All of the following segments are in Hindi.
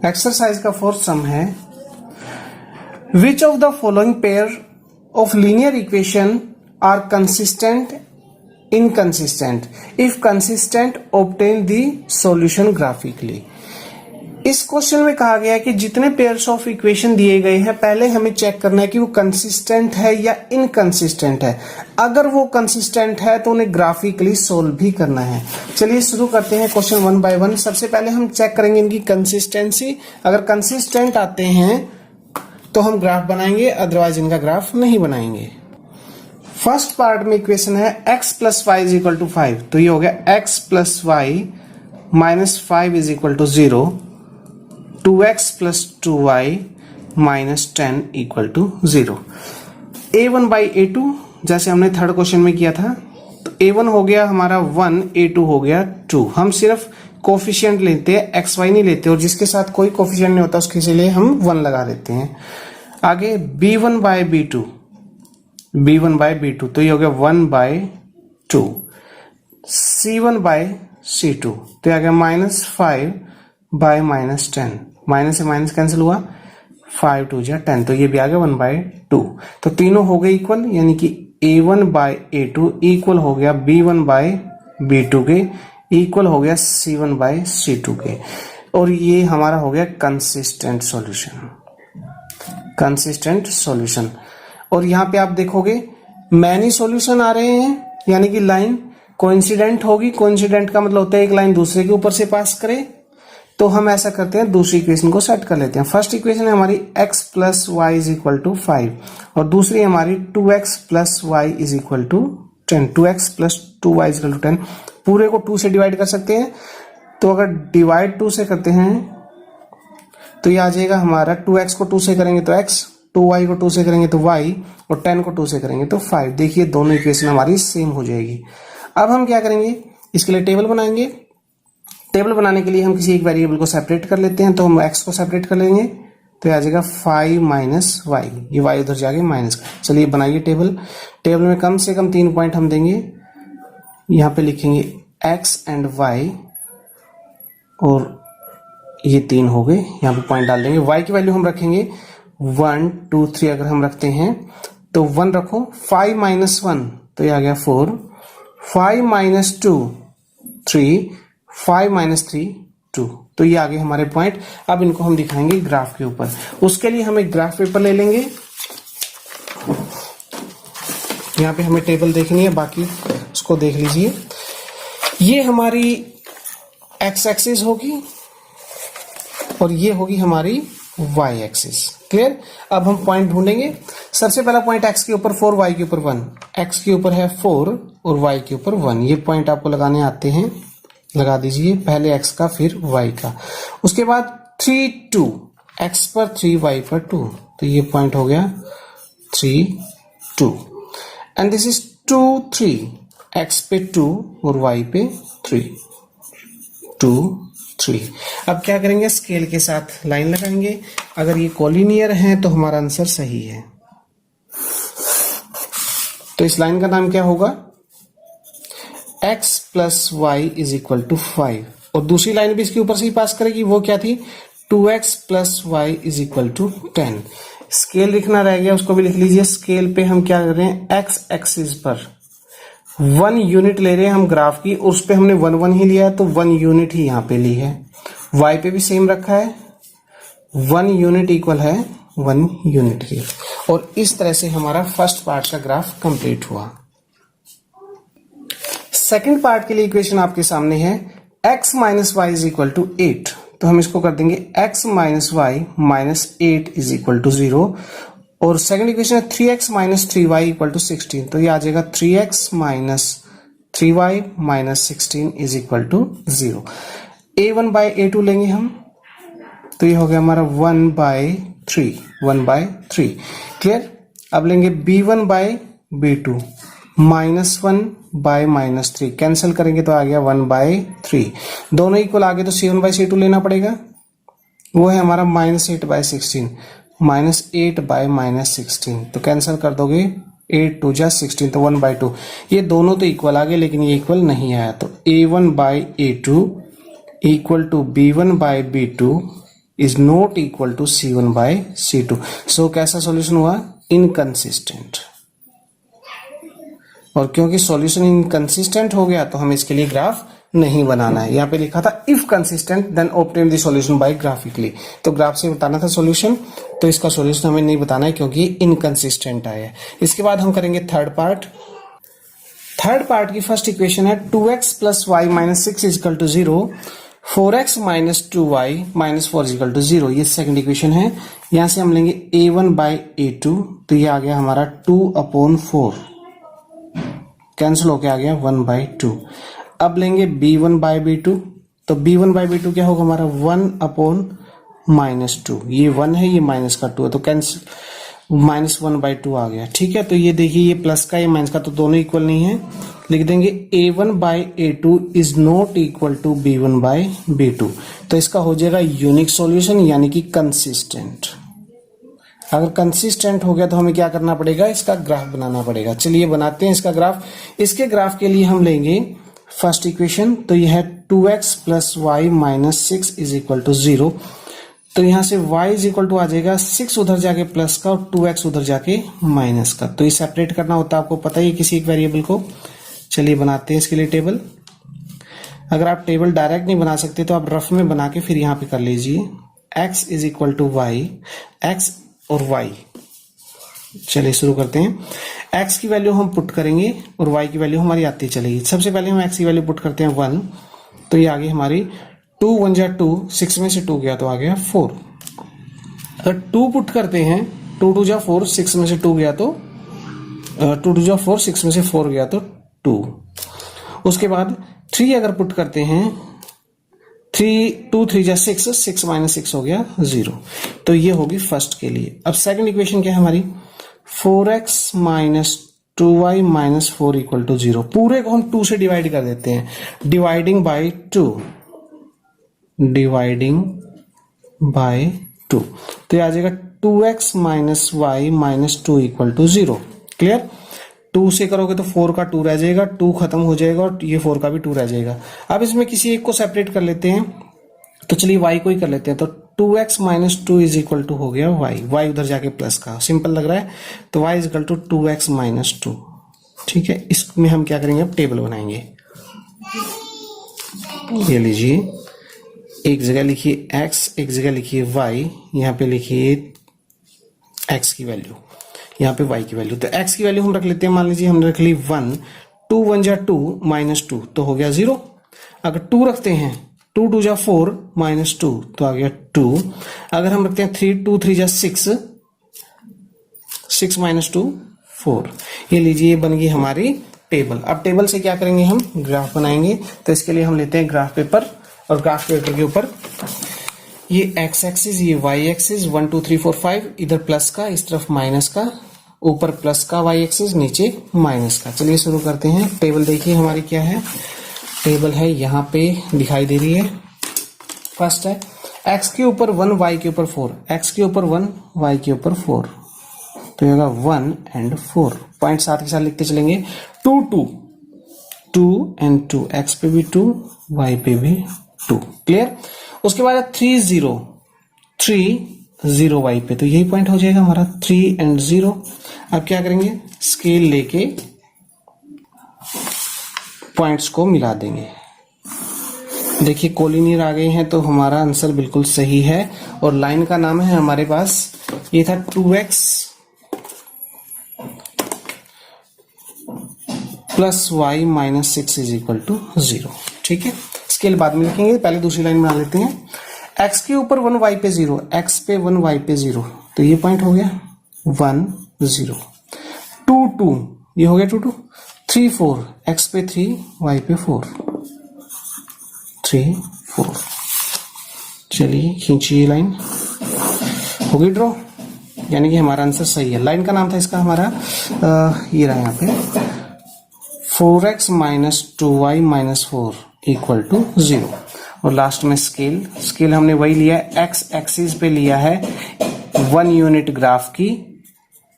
एक्सरसाइज का फोर्थ सम है, which of the following pair of linear equation are consistent inconsistent, if consistent obtain the solution graphically. इस क्वेश्चन में कहा गया है कि जितने पेयर्स ऑफ इक्वेशन दिए गए हैं पहले हमें चेक करना है कि वो कंसिस्टेंट है या इनकंसिस्टेंट है। अगर वो कंसिस्टेंट है तो उन्हें ग्राफिकली सोल्व भी करना है। चलिए शुरू करते हैं क्वेश्चन वन बाय वन। सबसे पहले हम चेक करेंगे इनकी कंसिस्टेंसी। अगर कंसिस्टेंट आते हैं तो हम ग्राफ बनाएंगे, अदरवाइज इनका ग्राफ नहीं बनाएंगे। फर्स्ट पार्ट में इक्वेशन है x plus y is equal to 5, तो ये हो गया x plus y minus 5 is equal to 0, 2x plus 2y minus 10 equal to 0। a1 by a2 जैसे हमने थर्ड क्वेश्चन में किया था, तो a1 हो गया हमारा 1, a2 हो गया 2। हम सिर्फ कोफिशिएंट लेते हैं, xy नहीं लेते, और जिसके साथ कोई कोफिशिएंट नहीं होता उसके लिए हम 1 लगा देते हैं। आगे b1 by b2, b1 by b2, तो ये हो गया 1 बाय 2, c1 बाय c2, तो आ गया माइनस 5 बाय माइनस 10, माइनस से माइनस कैंसिल हुआ, 5 2 जा 10, तो ये भी आ गया 1 बाय 2। तो तीनों हो गए इक्वल, यानी कि a1 बाय a2 इक्वल हो गया b1 बाय b2 के, इक्वल हो गया c1 बाय c2 के, और ये हमारा हो गया कंसिस्टेंट सॉल्यूशन, कंसिस्टेंट सॉल्यूशन। और यहाँ पे आप देखोगे मैनी सॉल्यूशन आ रहे हैं, यानी कि लाइन कोइंसिडेंट होगी। कोइंसिडेंट का मतलब होता है एक लाइन दूसरे के ऊपर से पास करे। तो हम ऐसा करते हैं, दूसरी इक्वेशन को सेट कर लेते हैं। फर्स्ट इक्वेशन है हमारी x plus y is equal to 5, और दूसरी हमारी 2x plus y is equal to 10, 2x plus 2y is equal to 10। पूरे को 2 से डिवाइड कर सकते हैं, तो अगर डिवाइड 2 से करते हैं तो ये आ जाएगा हमारा 2x को 2 से करेंगे तो x, 2y को 2 से करेंगे तो y, और 10 को 2 से करेंगे तो 5। देखिए दोनों इक्वेशन हमारी सेम हो जाएगी। अब हम क्या करेंगे, इसके लिए टेबल बनाएंगे। टेबल बनाने के लिए हम किसी एक वेरिएबल को सेपरेट कर लेते हैं, तो हम x को सेपरेट कर लेंगे, तो आ जाएगा 5 माइनस वाई, ये y उधर जाके माइनस का। चलिए बनाइए टेबल। टेबल में कम से कम 3 पॉइंट हम देंगे। यहाँ पे लिखेंगे x एंड y, और ये 3 हो गए, यहाँ पे पॉइंट डाल देंगे। y की वैल्यू हम रखेंगे 1 2 3, अगर हम रखते हैं तो 1 रखो, 5 माइनस 1, तो ये आ गया 4, 5 माइनस 2 3, 5 माइनस 3 2, तो ये आगे हमारे पॉइंट। अब इनको हम दिखाएंगे ग्राफ के ऊपर। उसके लिए हम एक ग्राफ पेपर ले लेंगे। यहाँ पे हमें टेबल देखनी है, बाकी उसको देख लीजिए। ये हमारी x एक्सिस होगी और ये होगी हमारी y एक्सिस। क्लियर। अब हम पॉइंट ढूंढेंगे। सबसे पहला पॉइंट x के ऊपर 4, y के ऊपर 1। x के ऊपर है 4 और y के ऊपर 1। ये पॉइंट आपको लगाने आते हैं, लगा दीजिए। पहले x का फिर y का। उसके बाद 3 2, x पर 3 y पर 2, तो ये पॉइंट हो गया 3 2। एंड दिस इज 2 3, x पे 2 और y पे 3 2 3। अब क्या करेंगे, स्केल के साथ लाइन लगाएंगे। अगर ये कोलिनियर है तो हमारा आंसर सही है। तो इस लाइन का नाम क्या होगा, x plus y is equal to 5, और दूसरी लाइन भी इसके ऊपर से ही पास करेगी। वो क्या थी, 2x plus y is equal to 10। Scale लिखना रह गया, उसको भी लिख लीजिए। स्केल पे हम क्या कर रहे हैं, x एक्सिस पर 1 यूनिट ले रहे हैं हम ग्राफ की, उस पे हमने 1 1 ही लिया है, तो 1 यूनिट ही यहाँ पे ली है। y पे भी सेम रखा है, 1 यूनिट इक्वल है 1 यूनिट ही। और इस तरह से हमारा फर्स्ट पार्ट का ग्राफ कंप्लीट हुआ। सेकंड पार्ट के लिए इक्वेशन आपके सामने है, x minus y is equal to 8, तो हम इसको कर देंगे x minus y minus 8 is equal to 0। और सेकंड इक्वेशन है 3x minus 3y equal to 16, तो ये आ जाएगा 3x minus 3y minus 16 is equal to 0। a1 by a2 लेंगे हम, तो ये हो गया हमारा 1 बाय 3, 1 बाय 3। क्लियर। अब लेंगे b1 by b2, minus 1 by minus 3, cancel करेंगे तो आ गया 1 बाय 3। दोनों इक्वल आ गए, तो c1 बाय c2 लेना पड़ेगा। वो है हमारा minus 8 by 16, minus 8 by minus 16, तो कैंसिल कर दोगे, 8 2 जा 16, तो 1 बाय 2। ये दोनों तो इक्वल आ गए, लेकिन ये इक्वल नहीं आया, तो a1 by a2 equal to b1 by b2 is not equal to C1 by C2। So कैसा सॉल्यूशन हुआ? इनकंसिस्टेंट। और क्योंकि सॉल्यूशन इनकंसिस्टेंट हो गया तो हमें इसके लिए ग्राफ नहीं बनाना है। यहाँ पे लिखा था if consistent then obtain the solution by graphically, तो ग्राफ से बताना था सॉल्यूशन, तो इसका सॉल्यूशन हमें नहीं बताना है क्योंकि इनकंसिस्टेंट आया है। इसके बाद हम करेंगे थर्ड पार्ट। थर्ड पार्ट की फर्स्ट इक्वेशन है 2x plus y minus 6 is equal to 0, 4x minus 2y minus 4 is equal to 0। ये सेकंड इक्वेशन है। यहां से हम लेंगे a1 बाई a2, तो ये आ गया हमारा 2/4, कैंसिल होके आ गया 1/2। अब लेंगे b1 बाई b2, तो b1 बाई b2 क्या होगा हमारा 1/-2। ये 1 है, ये माइनस का 2 है, तो कैंसिल -1/2 आ गया। ठीक है, तो ये देखिए ये प्लस का ये माइनस का तो दोनों इक्वल नहीं है। लिख देंगे a1 by a2 is not equal to b1 by b2, तो इसका हो जाएगा यूनिक सॉल्यूशन यानी कि कंसिस्टेंट। अगर कंसिस्टेंट हो गया तो हमें क्या करना पड़ेगा? इसका ग्राफ बनाना पड़ेगा। चलिए बनाते हैं इसका ग्राफ। इसके ग्राफ के लिए हम लेंगे फर्स्ट इक्वेशन, तो यह है 2x plus y minus 6 is equal to 0। तो यहां से y इज इक्वल टू आ जाएगा 6 उधर जाके प्लस का और 2x उधर जाके माइनस का, तो ये सेपरेट करना होता है, आपको पता ही है किसी एक वेरिएबल को। चलिए बनाते हैं इसके लिए टेबल। अगर आप टेबल डायरेक्ट नहीं बना सकते तो आप रफ में बना के फिर यहां पे कर लीजिए x is equal to y, x और y। चलिए शुरू करते हैं। x की वैल्यू हम पुट करेंगे और y की वैल्यू हमारी आती चलेगी। सबसे पहले हम x की वैल्यू पुट करते हैं 1, तो ये आ गई हमारी 2 1 जा 2, 6 में से 2 गया तो आ गया 4। अगर 2 पुट करते हैं 2 2 जा 4, 6 में से 2 गया तो 2 2 जा 4, 6 में से 4 गया तो 2। उसके बाद 3 अगर पुट करते हैं 2 3 जा 6, 6 माइनस 6 हो गया 0। तो ये होगी फर्स्ट के लिए। अब सेकंड इक्वेशन क्या है हमारी? 4x minus 2y minus 4 equal to 0। पूरे को हम 2 से डिवाइड कर देते हैं, डिवाइडिंग बाई 2, डिवाइडिंग बाय 2, तो ये आ जाएगा 2x minus y minus 2 equal to 0। Clear? 2 से करोगे तो 4 का 2 रह जाएगा, 2 खत्म हो जाएगा और ये 4 का भी 2 रह जाएगा। अब इसमें किसी एक को सेपरेट कर लेते हैं, तो चलिए y को ही कर लेते हैं। तो 2x minus 2 is equal to हो गया y उधर जाके प्लस का, सिंपल लग रहा है, तो y is equal to 2x minus 2। ठीक है, इसमें हम क्या करेंगे? अब टेबल बनाएंगे। ये लीजिए, एक जगह लिखिए x, एक जगह लिखिए y, यहाँ पे लिखिए x की वैल्यू, यहाँ पे y की वैल्यू। तो x की वैल्यू हम रख लेते हैं, मान लीजिए हमने रख ली 1, 2 1 जा 2 माइनस 2 तो हो गया 0। अगर 2 रखते हैं 2 2 जा 4 माइनस 2 तो आ गया 2। अगर हम रखते हैं 3 2 3 जा 6, 6 माइनस 2 4। ये लीजिए, ये बन गई हमारी टेबल। अब टेबल से क्या करेंगे? हम ग्राफ बनाएंगे। तो इसके लिए हम लेते हैं ग्राफ पेपर, और ग्राफ पेपर के ऊपर ये x एक्सिस, ये y एक्सिस, 1 2 3 4 5, इधर प्लस का, इस तरफ माइनस का, ऊपर प्लस का y एक्सिस, नीचे माइनस का। चलिए शुरू करते हैं। टेबल देखिए हमारी क्या है, टेबल है यहाँ पे दिखाई दे रही है। फर्स्ट है x के ऊपर 1, y के ऊपर 4, x के ऊपर 1, y के ऊपर 4, तो ये होगा 1 एंड 4। पॉइंट साथ के साथ लिखते चलेंगे। 2 2 2 एंड 2, x पे भी 2, y पे भी 2। क्लियर? उसके बाद 3 0 3 0 y पे, तो यही पॉइंट हो जाएगा हमारा 3 एंड 0। अब क्या करेंगे? स्केल लेके पॉइंट्स को मिला देंगे। देखिए कोलिनियर आ गए हैं, तो हमारा आंसर बिल्कुल सही है। और लाइन का नाम है हमारे पास, ये था 2x plus y minus 6 is equal to 0। ठीक है, स्केल बाद में लिखेंगे, पहले दूसरी लाइन बना लेते हैं। x के ऊपर 1, y पे 0, x पे 1, y पे 0, तो ये पॉइंट हो गया 1 0। 2 2, ये हो गया 2 2। 3 4, x पे 3, y पे 4, 3 4। चलिए खींचिए लाइन, होगी ड्रॉ, यानी कि हमारा आंसर सही है। लाइन का नाम था इसका हमारा ये रहा यहाँ पे 4x minus 2y minus 4 equal to 0। और लास्ट में स्केल हमने वही लिया है, x एक्सिस पे लिया है 1 यूनिट ग्राफ की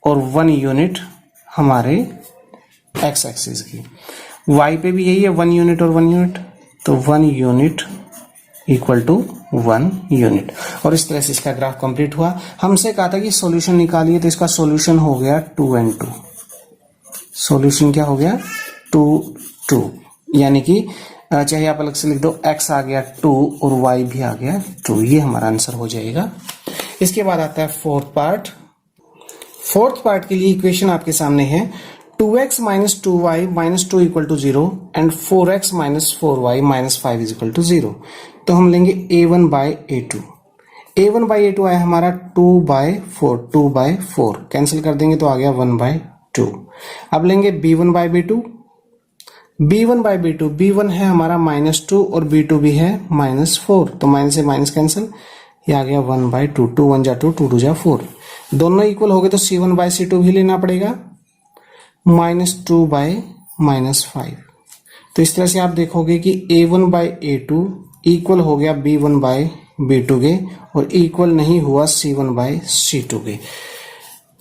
और 1 यूनिट हमारे x एक्सिस की। y पे भी यही है 1 यूनिट और 1 यूनिट, तो 1 यूनिट इक्वल टू 1 यूनिट। और इस तरह से इसका ग्राफ कंप्लीट हुआ। हमसे कहा था कि सॉल्यूशन निकालिए, तो इसका सॉल्यूशन हो गया 2 and 2। सॉल्यूशन क्या हो गया 2 2, यानी कि चाहे आप अलग से लिख दो, x आ गया 2 और y भी आ गया 2। ये हमारा आंसर हो जाएगा। इसके बाद आता है फोर्थ पार्ट। फोर्थ पार्ट के लिए इक्वेशन आपके सामने है 2x minus 2y minus 2 equal to 0 and 4x minus 4y minus 5 is equal to 0। तो हम लेंगे a1 by a2। a1 by a2 आया हमारा 2 by 4, 2 by 4 कैंसिल कर देंगे तो आ गया 1 by 2। अब लेंगे b1 by b2। b1 by b2, b1 है हमारा -2 और b2 भी है -4, तो माइनस से माइनस कैंसिल, ये आ गया 1 by 2, 2 1 जा 2, 2 2 जा 4। दोनों इक्वल हो गए तो c1 by c2 भी लेना पड़ेगा, -2 by -5। तो इस तरह से आप देखोगे कि a1 by a2 इक्वल हो गया b1 by b2 के और इक्वल नहीं हुआ c1 by c2 के।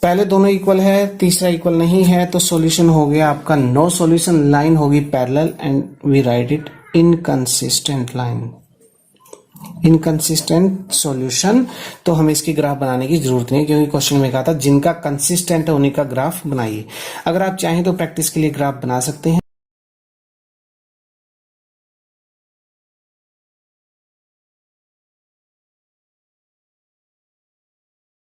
पहले दोनों इक्वल है, तीसरा इक्वल नहीं है, तो सॉल्यूशन हो गया आपका नो सॉल्यूशन। लाइन होगी parallel and we write it inconsistent line, inconsistent solution. तो हमें इसकी ग्राफ बनाने की जरूरत नहीं, क्योंकि क्वेश्चन में कहा था जिनका कंसिस्टेंट है उन्हीं का ग्राफ बनाइए। अगर आप चाहें तो प्रैक्टिस के लिए ग्राफ बना सकते हैं।